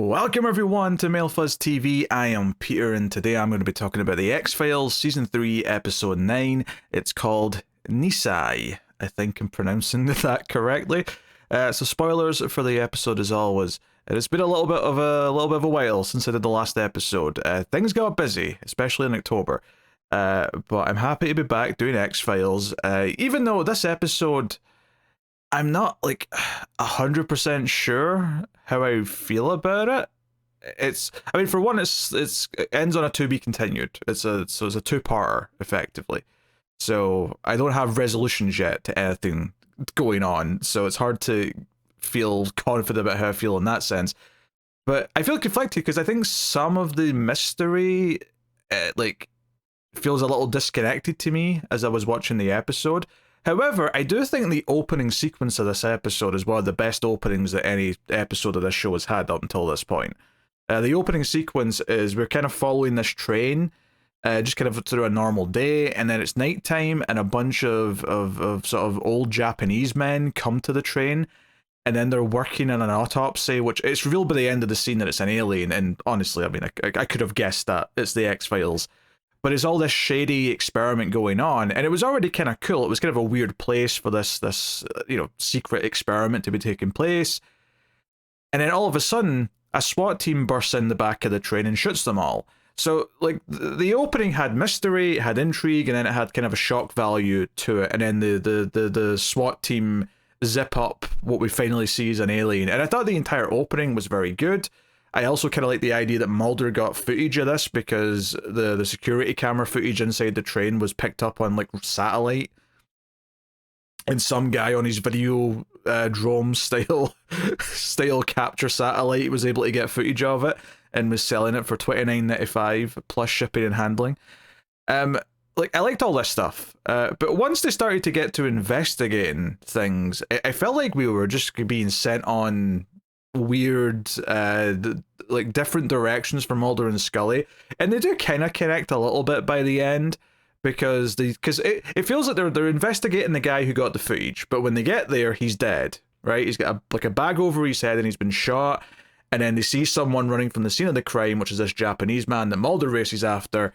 Welcome everyone to MailFuzz TV. I am Peter and today I'm going to be talking about the X-Files Season 3 Episode 9. It's called Nisei. I think I'm pronouncing that correctly. So spoilers for the episode as always. It's been a little bit of a while since I did the last episode. Things got busy, especially in October. But I'm happy to be back doing X-Files. Even though this episode, I'm not like 100% sure how I feel about it. For one, it ends on a to be continued. It's a two-parter effectively. So I don't have resolutions yet to anything going on. So it's hard to feel confident about how I feel in that sense. But I feel conflicted because I think some of the mystery, feels a little disconnected to me as I was watching the episode. However, I do think the opening sequence of this episode is one of the best openings that any episode of this show has had up until this point. The opening sequence is we're kind of following this train, just kind of through a normal day, and then it's nighttime, and a bunch of sort of old Japanese men come to the train, and then they're working on an autopsy, which it's revealed by the end of the scene that it's an alien, and honestly, I mean, I could have guessed that. It's the X-Files. But it's all this shady experiment going on, and it was already kind of cool. It was kind of a weird place for this secret experiment to be taking place. And then all of a sudden, a SWAT team bursts in the back of the train and shoots them all. So, like, the opening had mystery, it had intrigue, and then it had kind of a shock value to it. And then the SWAT team zip up what we finally see as an alien. And I thought the entire opening was very good. I also kind of like the idea that Mulder got footage of this because the security camera footage inside the train was picked up on like satellite, and some guy on his video drone style capture satellite was able to get footage of it and was selling it for $29.95 plus shipping and handling. I liked all this stuff, but once they started to get to investigating things, I felt like we were just being sent on weird different directions for Mulder and Scully, and they do kind of connect a little bit by the end because it feels like they're investigating the guy who got the footage, but when they get there he's dead, right? He's got a bag over his head and he's been shot, and then they see someone running from the scene of the crime, which is this Japanese man that Mulder races after,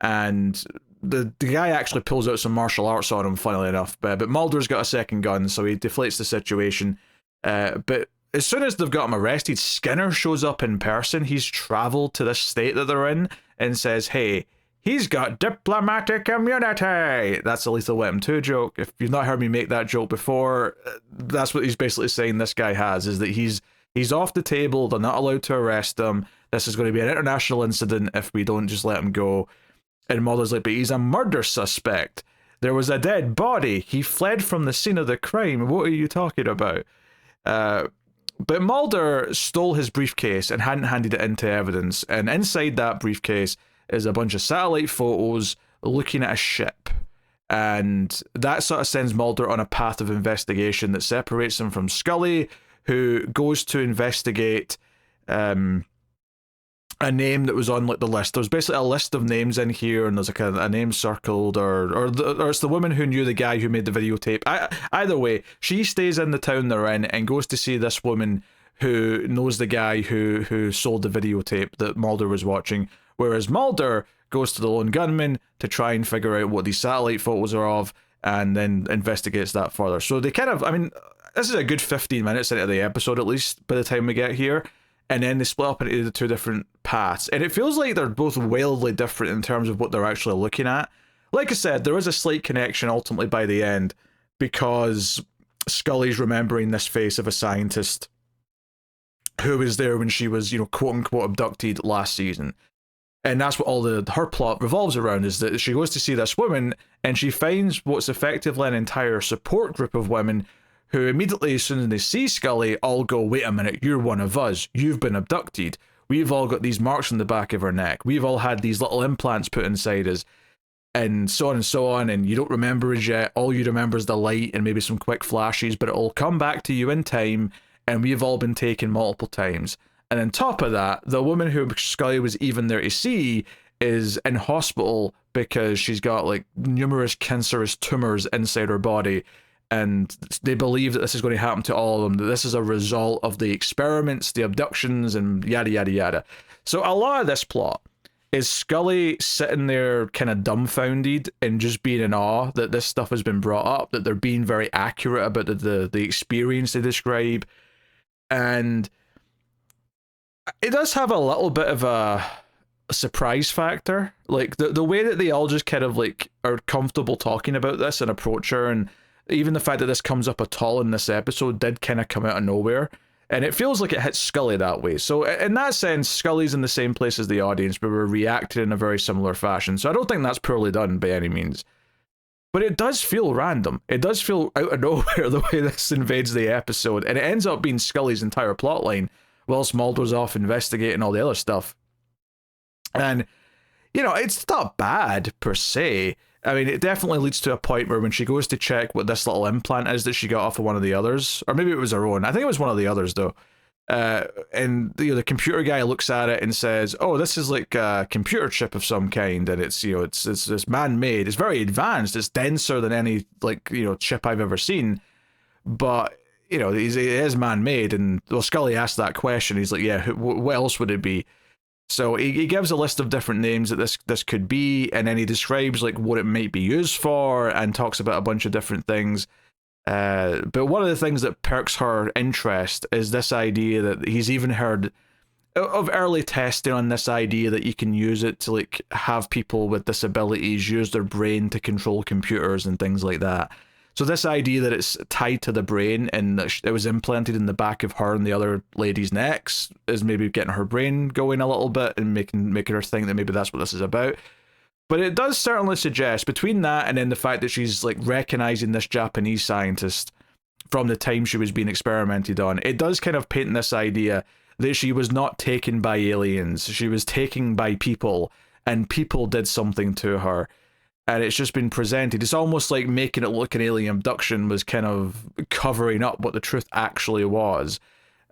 and the guy actually pulls out some martial arts on him, funnily enough, but Mulder's got a second gun, so he deflates the situation, but as soon as they've got him arrested, Skinner shows up in person. He's traveled to this state that they're in and says, hey, he's got diplomatic immunity. That's a Lethal Weapon 2 joke. If you've not heard me make that joke before, that's what he's basically saying this guy has, is that he's off the table. They're not allowed to arrest him. This is going to be an international incident if we don't just let him go. And Mulder's like, but he's a murder suspect. There was a dead body. He fled from the scene of the crime. What are you talking about? But Mulder stole his briefcase and hadn't handed it into evidence, and inside that briefcase is a bunch of satellite photos looking at a ship. And that sort of sends Mulder on a path of investigation that separates him from Scully, who goes to investigate a name that was on like the list. There's basically a list of names in here, and there's like a name circled, or it's the woman who knew the guy who made the videotape. Either way, she stays in the town they're in and goes to see this woman who knows the guy who sold the videotape that Mulder was watching, whereas Mulder goes to the lone gunman to try and figure out what these satellite photos are of, and then investigates that further. So they kind of, this is a good 15 minutes into the episode at least by the time we get here. And then they split up into the two different paths. And it feels like they're both wildly different in terms of what they're actually looking at. Like I said, there is a slight connection ultimately by the end, because Scully's remembering this face of a scientist who was there when she was, quote-unquote abducted last season. And that's what all her plot revolves around, is that she goes to see this woman, and she finds what's effectively an entire support group of women who immediately, as soon as they see Scully, all go, wait a minute, you're one of us. You've been abducted. We've all got these marks on the back of our neck. We've all had these little implants put inside us, and so on, and you don't remember us yet. All you remember is the light and maybe some quick flashes, but it'll come back to you in time, and we've all been taken multiple times. And on top of that, the woman who Scully was even there to see is in hospital because she's got, like, numerous cancerous tumors inside her body, and they believe that this is going to happen to all of them, that this is a result of the experiments, the abductions, and yada, yada, yada. So a lot of this plot is Scully sitting there kind of dumbfounded and just being in awe that this stuff has been brought up, that they're being very accurate about the experience they describe. And it does have a little bit of a surprise factor. Like, the way that they all just kind of, like, are comfortable talking about this and approach her, and even the fact that this comes up at all in this episode did kind of come out of nowhere. And it feels like it hits Scully that way. So in that sense, Scully's in the same place as the audience, but we're reacting in a very similar fashion. So I don't think that's poorly done by any means. But it does feel random. It does feel out of nowhere the way this invades the episode. And it ends up being Scully's entire plotline, whilst Mulder's off investigating all the other stuff. And, you know, it's not bad per se. I mean, it definitely leads to a point where when she goes to check what this little implant is that she got off of one of the others, or maybe it was her own. I think it was one of the others, though. And the computer guy looks at it and says, "Oh, this is like a computer chip of some kind, and it's it's man-made. It's very advanced. It's denser than any chip I've ever seen, but it is man-made." And well, Scully asked that question. He's like, "Yeah, what else would it be?" So he gives a list of different names that this could be, and then he describes like what it might be used for, and talks about a bunch of different things. But one of the things that perks her interest is this idea that he's even heard of early testing on this idea that you can use it to like have people with disabilities use their brain to control computers and things like that. So this idea that it's tied to the brain and that it was implanted in the back of her and the other lady's necks is maybe getting her brain going a little bit and making her think that maybe that's what this is about. But it does certainly suggest, between that and then the fact that she's like recognizing this Japanese scientist from the time she was being experimented on, it does kind of paint this idea that she was not taken by aliens. She was taken by people, and people did something to her. And it's just been presented. It's almost like making it look an alien abduction was kind of covering up what the truth actually was.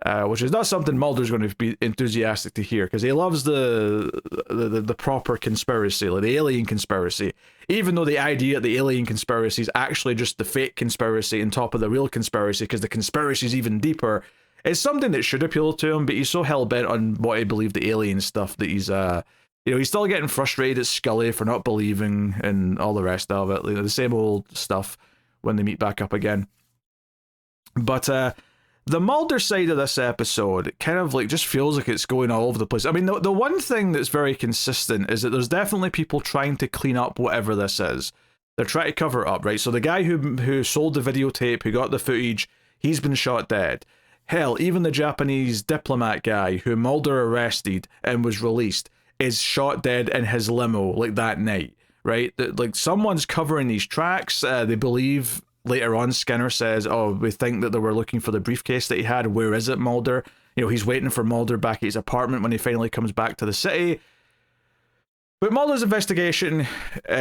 Which is not something Mulder's going to be enthusiastic to hear, because he loves the proper conspiracy, like the alien conspiracy. Even though the idea of the alien conspiracy is actually just the fake conspiracy on top of the real conspiracy, because the conspiracy is even deeper. It's something that should appeal to him, but he's so hell-bent on what he believed the alien stuff that he's he's still getting frustrated at Scully for not believing and all the rest of it. The same old stuff when they meet back up again. But the Mulder side of this episode kind of like just feels like it's going all over the place. I mean, the one thing that's very consistent is that there's definitely people trying to clean up whatever this is. They're trying to cover it up, right? So the guy who sold the videotape, who got the footage, he's been shot dead. Hell, even the Japanese diplomat guy who Mulder arrested and was released is shot dead in his limo like that night, right? Like someone's covering these tracks. They believe later on Skinner says, "Oh, we think that they were looking for the briefcase that he had. Where is it, Mulder?" He's waiting for Mulder back at his apartment when he finally comes back to the city. But Mulder's investigation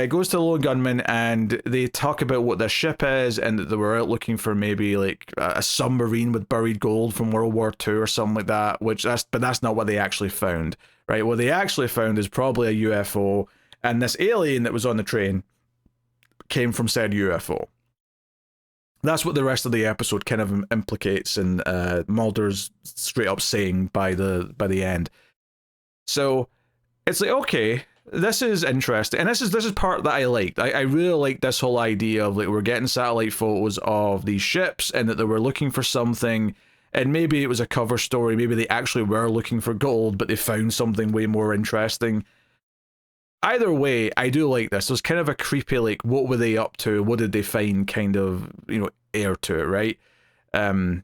goes to the lone gunman, and they talk about what this ship is, and that they were out looking for maybe like a submarine with buried gold from World War II or something like that. But that's not what they actually found, right? What they actually found is probably a UFO, and this alien that was on the train came from said UFO. That's what the rest of the episode kind of implicates, and Mulder's straight up saying by the end. So it's like, okay, this is interesting, and this is part that I liked. I really like this whole idea of like we're getting satellite photos of these ships, and that they were looking for something, and maybe it was a cover story, maybe they actually were looking for gold, but they found something way more interesting. Either way, I do like this. There's kind of a creepy, like, what were they up to? What did they find? Kind of, air to it, right? Kind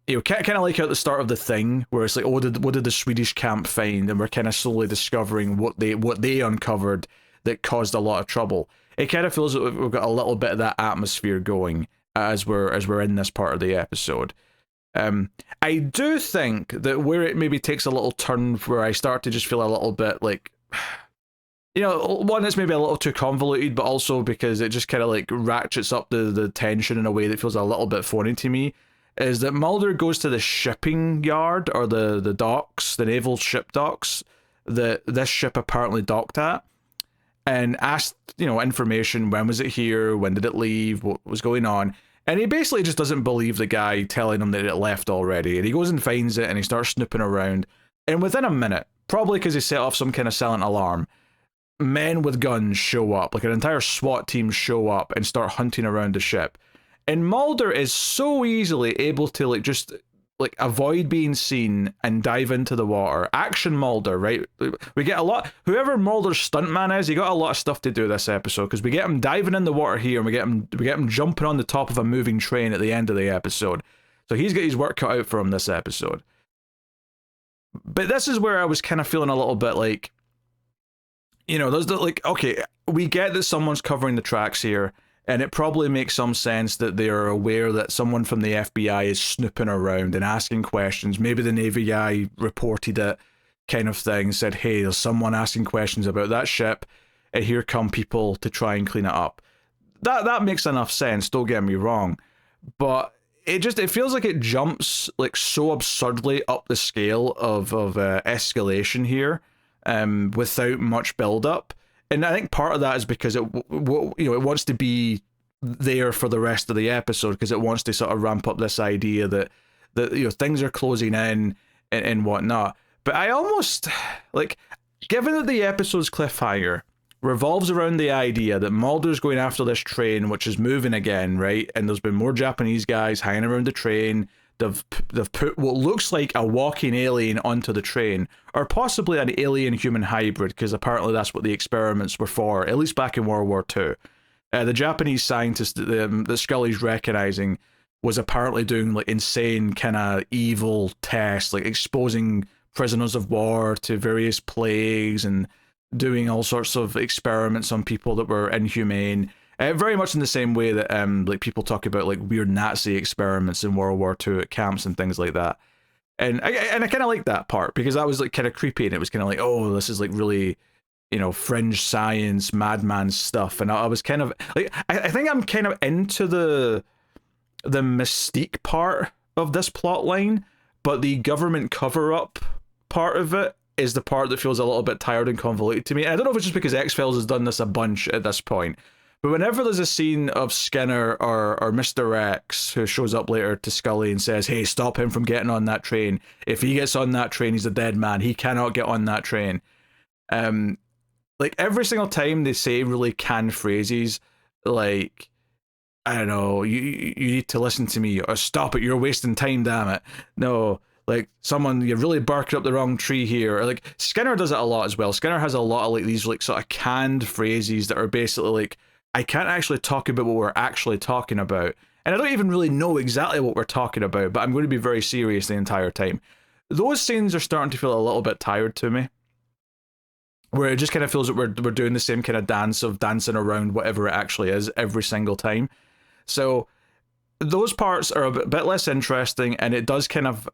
of like at the start of The Thing, where it's like, oh, what did the Swedish camp find? And we're kind of slowly discovering what they uncovered that caused a lot of trouble. It kind of feels like we've got a little bit of that atmosphere going as we're in this part of the episode. I do think that where it maybe takes a little turn, where I start to just feel a little bit like, one, it's maybe a little too convoluted, but also because it just kind of like ratchets up the tension in a way that feels a little bit phony to me, is that Mulder goes to the shipping yard, or the docks, the naval ship docks, that this ship apparently docked at, and asked, information. When was it here? When did it leave? What was going on? And he basically just doesn't believe the guy telling him that it left already. And he goes and finds it and he starts snooping around. And within a minute, probably because he set off some kind of silent alarm, men with guns show up. Like an entire SWAT team show up and start hunting around the ship. And Mulder is so easily able to just avoid being seen and dive into the water. Action Mulder, right? We get a lot. Whoever Mulder's stuntman is, he got a lot of stuff to do this episode because we get him diving in the water here, and we get him jumping on the top of a moving train at the end of the episode. So he's got his work cut out for him this episode. But this is where I was kind of feeling a little bit like, there's okay, we get that someone's covering the tracks here. And it probably makes some sense that they're aware that someone from the FBI is snooping around and asking questions. Maybe the Navy guy reported it, kind of thing, said, hey, there's someone asking questions about that ship, and here come people to try and clean it up. That makes enough sense, don't get me wrong. But it feels like it jumps so absurdly up the scale of escalation here, without much build-up. And I think part of that is because it wants to be there for the rest of the episode, because it wants to sort of ramp up this idea that things are closing in and whatnot. But I almost given that the episode's cliffhanger revolves around the idea that Mulder's going after this train, which is moving again, right? And there's been more Japanese guys hanging around the train. They've put what looks like a walking alien onto the train, or possibly an alien-human hybrid, because apparently that's what the experiments were for, at least back in World War II. The Japanese scientist that Scully's recognizing was apparently doing insane kind of evil tests, exposing prisoners of war to various plagues and doing all sorts of experiments on people that were inhumane. Very much in the same way that people talk about weird Nazi experiments in World War II at camps and things like that. And I kind of like that part, because that was kind of creepy, and it was kind of oh, this is really, fringe science, madman stuff. And I was kind of I think I'm kind of into the mystique part of this plot line, but the government cover-up part of it is the part that feels a little bit tired and convoluted to me. And I don't know if it's just because X-Files has done this a bunch at this point. But whenever there's a scene of Skinner or Mr. X, who shows up later to Scully and says, hey, stop him from getting on that train. If he gets on that train, he's a dead man. He cannot get on that train. Every single time they say really canned phrases, I don't know, you need to listen to me, or stop it, you're wasting time, damn it. No, someone, you're really barking up the wrong tree here. Or Skinner does it a lot as well. Skinner has a lot of these sort of canned phrases that are basically I can't actually talk about what we're actually talking about. And I don't even really know exactly what we're talking about, but I'm going to be very serious the entire time. Those scenes are starting to feel a little bit tired to me, where it just kind of feels that we're doing the same kind of dance of dancing around whatever it actually is every single time. So those parts are a bit less interesting, and it does kind of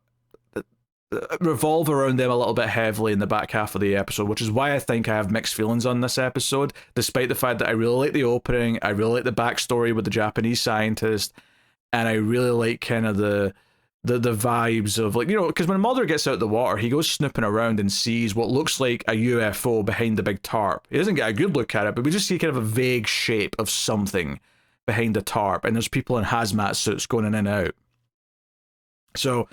revolve around them a little bit heavily in the back half of the episode, which is why I think I have mixed feelings on this episode, despite the fact that I really like the opening, I really like the backstory with the Japanese scientist, and I really like kind of the vibes of because when Mulder gets out of the water, he goes snooping around and sees what looks like a UFO behind the big tarp. He doesn't get a good look at it, but we just see kind of a vague shape of something behind the tarp, and there's people in hazmat suits going in and out. So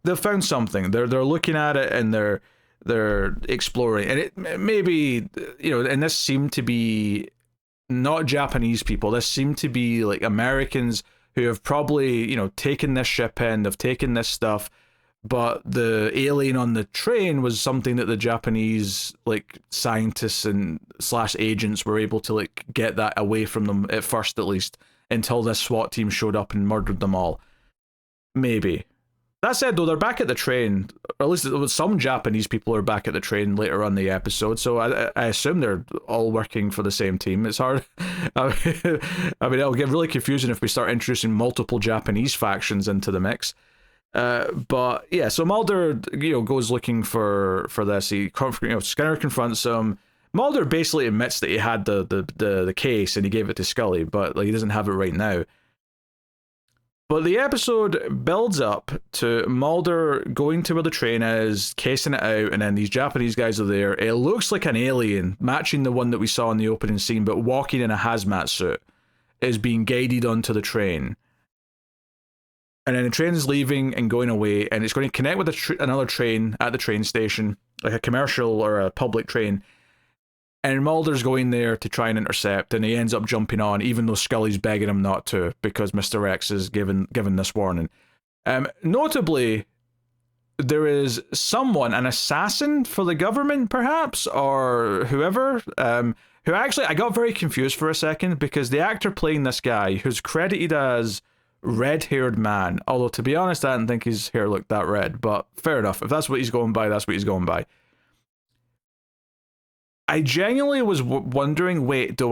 they've found something. They're looking at it, and they're exploring. And it maybe and this seemed to be not Japanese people. This seemed to be Americans who have probably taken this ship in. They've taken this stuff, but the alien on the train was something that the Japanese scientists and / agents were able to get that away from them at first, at least, until this SWAT team showed up and murdered them all. Maybe. That said, though, they're back at the train, or at least some Japanese people are back at the train later on the episode, so I assume they're all working for the same team. It's hard. I mean, it'll get really confusing if we start introducing multiple Japanese factions into the mix. But yeah, so Mulder, goes looking for this. Skinner confronts him. Mulder basically admits that he had the case and he gave it to Scully, but he doesn't have it right now. But the episode builds up to Mulder going to where the train is, casing it out, and then these Japanese guys are there. It looks like an alien, matching the one that we saw in the opening scene, but walking in a hazmat suit, is being guided onto the train. And then the train is leaving and going away, and it's going to connect with another train at the train station, like a commercial or a public train. And Mulder's going there to try and intercept, and he ends up jumping on, even though Scully's begging him not to, because Mr. X is given this warning. Notably, there is someone, an assassin for the government, perhaps, or whoever, who actually, I got very confused for a second, because the actor playing this guy, who's credited as red-haired man, although to be honest, I didn't think his hair looked that red, but fair enough. If that's what he's going by, that's what he's going by. I genuinely was wondering, wait, have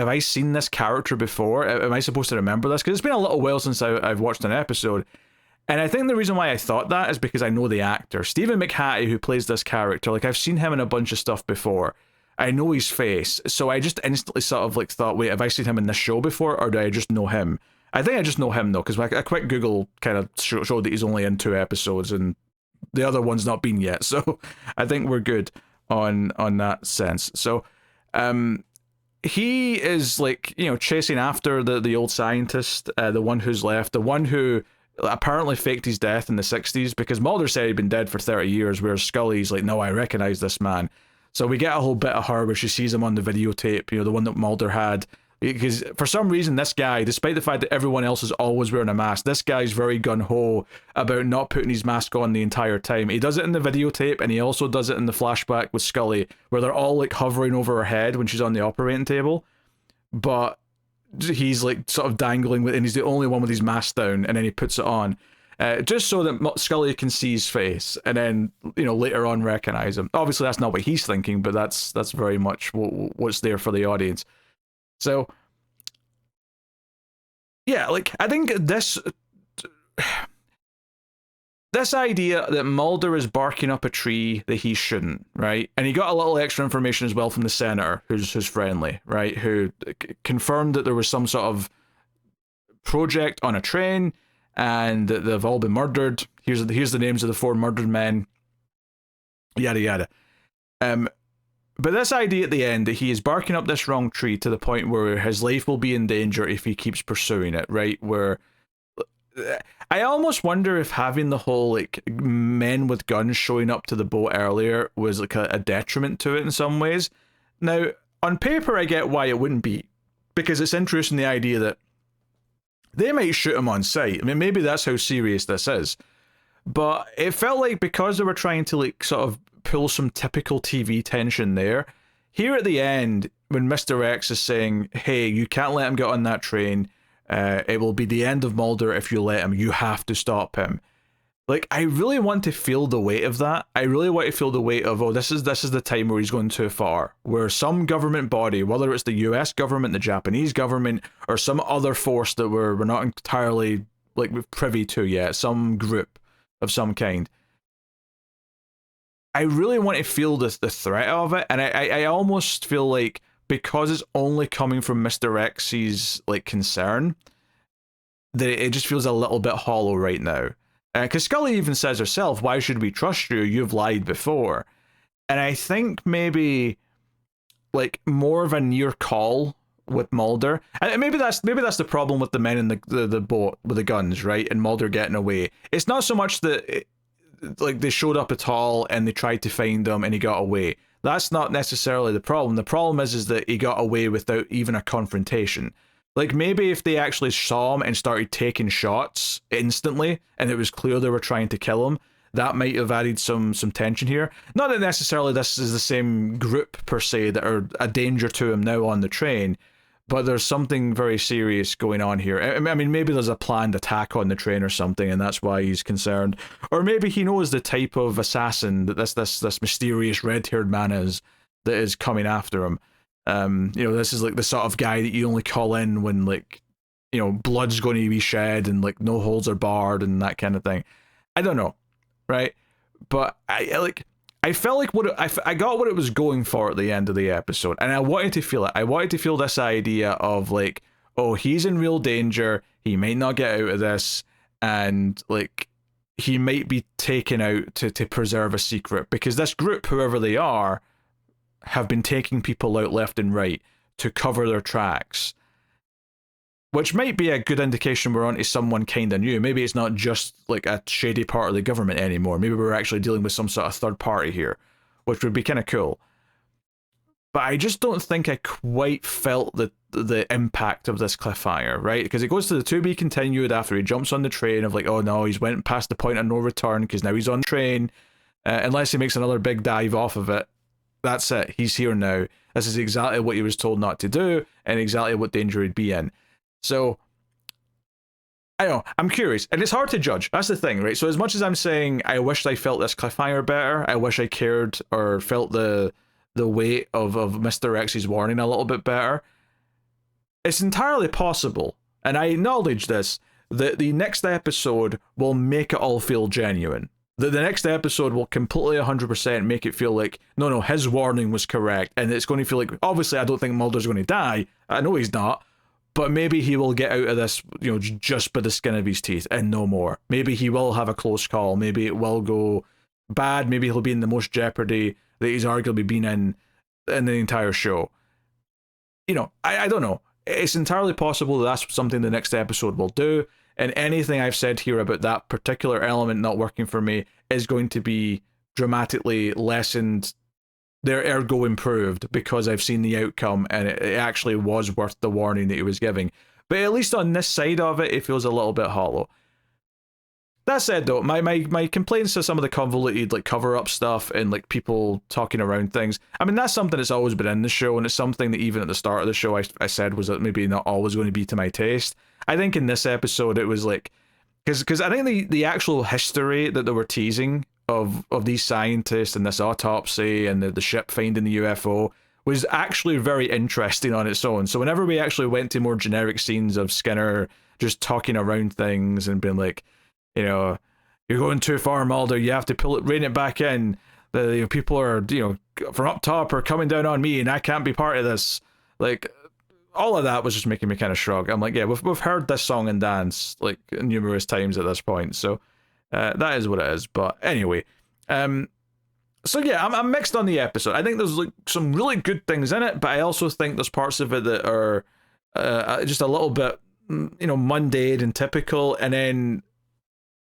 I seen this character before? Am I supposed to remember this? Because it's been a little while since I've watched an episode. And I think the reason why I thought that is because I know the actor. Stephen McHattie, who plays this character, like, I've seen him in a bunch of stuff before. I know his face. So I just instantly sort of like thought, wait, have I seen him in this show before, or do I just know him? I think I just know him, though, because a quick Google kind of showed that he's only in 2 episodes, and the other one's not been yet. So I think we're good on that sense. So he is, like, you know, chasing after the old scientist, the one who's left, the one who apparently faked his death in the 60s, because Mulder said he'd been dead for 30 years, whereas Scully's like, no, I recognize this man. So we get a whole bit of her where she sees him on the videotape, you know, the one that Mulder had. Because for some reason, this guy, despite the fact that everyone else is always wearing a mask, this guy's very gung-ho about not putting his mask on the entire time. He does it in the videotape, and he also does it in the flashback with Scully, where they're all, like, hovering over her head when she's on the operating table. But he's, like, sort of dangling, and he's the only one with his mask down, and then he puts it on. Just so that Scully can see his face, and then, you know, later on recognize him. Obviously, that's not what he's thinking, but that's very much what's there for the audience. So, yeah, like, I think this idea that Mulder is barking up a tree that he shouldn't, right? And he got a little extra information as well from the senator, who's friendly, right? Who confirmed that there was some sort of project on a train, and that they've all been murdered. Here's the names of the 4 murdered men. Yada yada. But this idea at the end that he is barking up this wrong tree to the point where his life will be in danger if he keeps pursuing it, right? Where I almost wonder if having the whole, like, men with guns showing up to the boat earlier was, like, a detriment to it in some ways. Now, on paper, I get why it wouldn't be, because it's interesting, the idea that they might shoot him on sight. I mean, maybe that's how serious this is. But it felt like because they were trying to, like, sort of pull some typical TV tension there, here at the end, when Mr. X is saying, hey, you can't let him get on that train, it will be the end of Mulder if you let him, you have to stop him. Like, I really want to feel the weight of that. I really want to feel the weight of, oh, this is the time where he's going too far, where some government body, whether it's the US government, the Japanese government, or some other force that we're not entirely, like, privy to yet, some group of some kind, I really want to feel the threat of it, and I almost feel like, because it's only coming from Mr. X's, like, concern, that it just feels a little bit hollow right now. Because Scully even says herself, why should we trust you? You've lied before. And I think maybe, like, more of a near call with Mulder. And maybe that's the problem with the men in the boat with the guns, right? And Mulder getting away. It's not so much that like, they showed up at all and they tried to find him and he got away. That's not necessarily the problem. The problem is that he got away without even a confrontation. Like, maybe if they actually saw him and started taking shots instantly, and it was clear they were trying to kill him, that might have added some tension here. Not that necessarily this is the same group, per se, that are a danger to him now on the train, but there's something very serious going on here. I mean, maybe there's a planned attack on the train or something, and that's why he's concerned. Or maybe he knows the type of assassin that this mysterious red-haired man is, that is coming after him. You know, this is like the sort of guy that you only call in when, like, you know, blood's going to be shed and, like, no holds are barred and that kind of thing. I don't know, right? But I felt like I got what it was going for at the end of the episode, and I wanted to feel it. I wanted to feel this idea of, like, oh, he's in real danger, he might not get out of this, and, like, he might be taken out to preserve a secret, because this group, whoever they are, have been taking people out left and right to cover their tracks. which might be a good indication we're onto someone kind of new. Maybe it's not just like a shady part of the government anymore. Maybe we're actually dealing with some sort of third party here, which would be kind of cool. But I just don't think I quite felt the impact of this cliffhanger, right? Because it goes to the to be continued after he jumps on the train of like, oh no, he's went past the point of no return because now he's on the train. Unless he makes another big dive off of it, that's it. He's here now. This is exactly what he was told not to do and exactly what danger he'd be in. So, I don't know, I'm curious. And it's hard to judge. That's the thing, right? So as much as I'm saying I wished I felt this cliffhanger better, I wish I cared or felt the weight of Mr. X's warning a little bit better, it's entirely possible, and I acknowledge this, that the next episode will make it all feel genuine. The next episode will completely 100% make it feel like, no, his warning was correct, and it's going to feel like, obviously I don't think Mulder's going to die, I know he's not, but maybe he will get out of this, just by the skin of his teeth, and no more. Maybe he will have a close call, maybe it will go bad, maybe he'll be in the most jeopardy that he's arguably been in the entire show. I don't know. It's entirely possible that's something the next episode will do, and anything I've said here about that particular element not working for me is going to be dramatically lessened, their ergo improved, because I've seen the outcome and it actually was worth the warning that he was giving. But at least on this side of it, it feels a little bit hollow. That said, though, my complaints to some of the convoluted like cover-up stuff and like people talking around things, I mean, that's something that's always been in the show, and it's something that even at the start of the show I said was that maybe not always going to be to my taste. I think in this episode it was like, because I think the actual history that they were teasing of these scientists and this autopsy and the ship finding the UFO was actually very interesting on its own. So whenever we actually went to more generic scenes of Skinner just talking around things and being like, you're going too far, Mulder, you have to rein it back in. The people are, from up top are coming down on me and I can't be part of this. Like, all of that was just making me kind of shrug. I'm like, yeah, we've heard this song and dance like numerous times at this point, so that is what it is. But anyway, so yeah, I'm mixed on the episode. I think there's like some really good things in it, but I also think there's parts of it that are just a little bit, mundane and typical, and then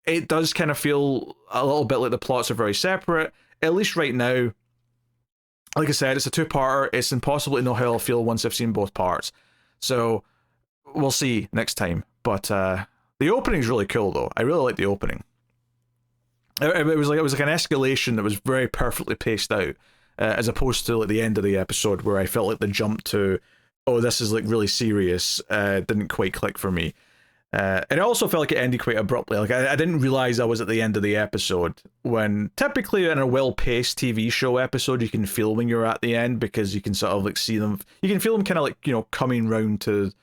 it does kind of feel a little bit like the plots are very separate, at least right now. Like I said, it's a two-parter. It's impossible to know how I'll feel once I've seen both parts. So we'll see next time. But the opening's really cool, though. I really like the opening. It was like an escalation that was very perfectly paced out, as opposed to like the end of the episode where I felt like the jump to, oh, this is like really serious, didn't quite click for me. And it also felt like it ended quite abruptly. Like I didn't realize I was at the end of the episode, when typically in a well-paced TV show episode you can feel when you're at the end, because you can sort of like see them, you can feel them kind of like, coming round to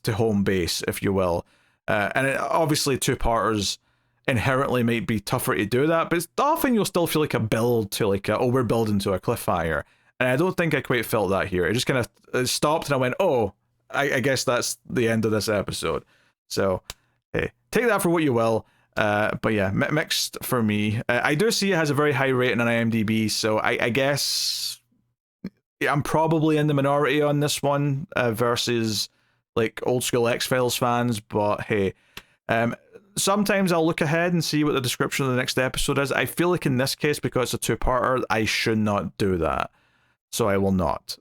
home base, if you will. And obviously two-parters inherently might be tougher to do that, but often you'll still feel like a build to like we're building to a cliffhanger, and I don't think I quite felt that here. It just kind of stopped and I went, oh, I guess that's the end of this episode. So, hey, take that for what you will. But yeah, mixed for me. I do see it has a very high rating on IMDb, so I guess I'm probably in the minority on this one versus like old school X-Files fans. But hey, sometimes I'll look ahead and see what the description of the next episode is. I feel like in this case, because it's a two-parter, I should not do that, so I will not.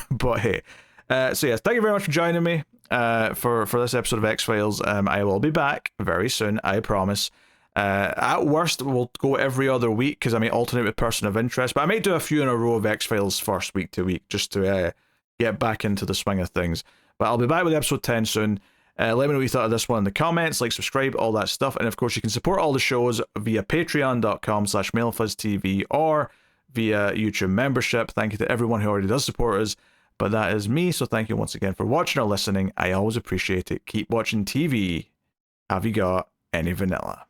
But hey, so yes, thank you very much for joining me. For this episode of X-Files. I will be back very soon, I promise. At worst, we'll go every other week, because I may alternate with Person of Interest, but I might do a few in a row of X-Files first, week to week, just to get back into the swing of things. But I'll be back with episode 10 soon. Let me know what you thought of this one in the comments, like, subscribe, all that stuff, and of course you can support all the shows via patreon.com/MailFuzzTV or via YouTube membership. Thank you to everyone who already does support us. But that is me, so thank you once again for watching or listening. I always appreciate it. Keep watching TV. Have you got any vanilla?